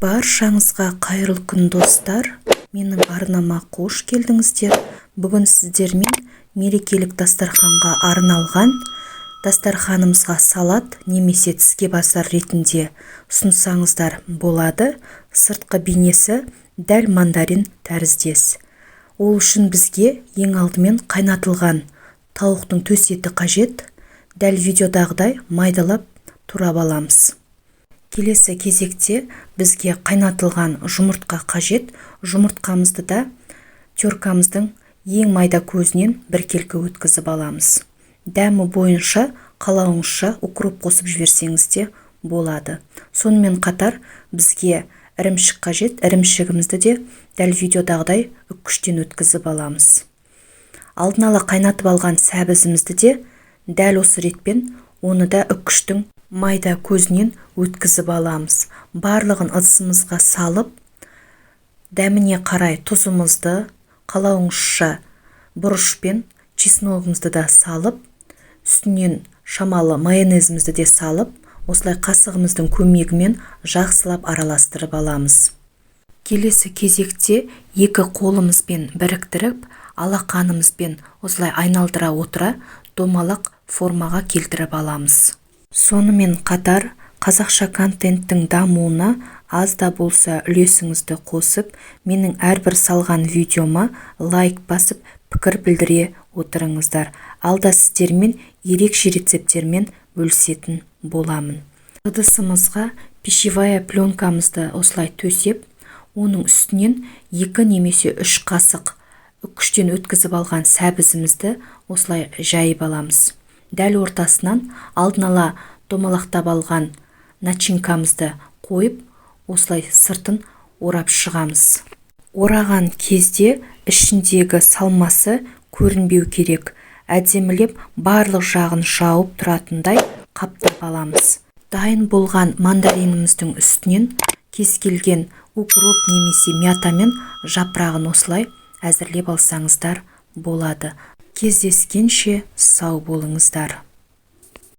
Баршаңызға қайырлы күн достар. Менің арнама қош келдіңіздер. Бүгін сіздермен мерекелік дастарханға арналған дастарханымызға салат немесе тіске басар ретінде ұсынсаңыздар болады. Сыртқы бейнесі дәл мандарин тәріздес. Ол үшін бізге ең алдымен қайнатылған тауықтың төс еті қажет. Дәл видеодағыдай майдалап турап аламыз. Келесі кезекте бізге қайнатылған жұмыртқа қажет. Жұмыртқамызды да теркамыздың ең майда көзінен біркелкі өткізіп аламыз. Дәмі бойынша қалауыңызша укроп қосып жіберсеңіз де болады. Сонымен қатар бізге ірімшік қажет. Ірімшігімізді де дәл видеодағыдай үккіштен өткізіп аламыз. Алдын ала қайнатып алған сәбізімізді де дәл осы ретпен оны да үккіштің майда көзінен өткізіп аламыз. Барлығын ыдысымызға салып, дәміне қарай тұзымызды, қалауыңызша бұрышпен чесногымызды да салып, үстінен шамалы майонезімізді де салып, осылай қасығымыздың көмегімен жақсылап араластырып аламыз. Келесі кезекте екі қолымызбен біріктіріп, алақанымызбен осылай айналдыра отыра домалақ формаға келтіріп аламыз. Сонымен қатар қазақша контенттің дамуына аз да болса үлесіңізді қосып, менің әрбір салған видеома лайк басып, пікір білдіре отырыңыздар. Алда сіздермен ерекше рецепттермен бөлісетін боламын. Ыдысымызға пищевая пленкамызды осылай төсеп, оның үстінен 2 немесе 3 қасық үккіштен өткізіп алған сәбізімізді осылай жайып аламыз. Дәл ортасынан алдын ала домалақтап алған начинкамызды қойып, осылай сыртын орап шығамыз. Ораған кезде ішіндегі салмасы көрінбеу керек. Әдемілеп барлық жағын жауып тұратындай қаптап аламыз. Дайын болған мандариніміздің үстінен кез келген укроп немесе мятамен жапырағын осылай әзірлеп алсаңыздар болады. Кездескенше сау болыңыздар.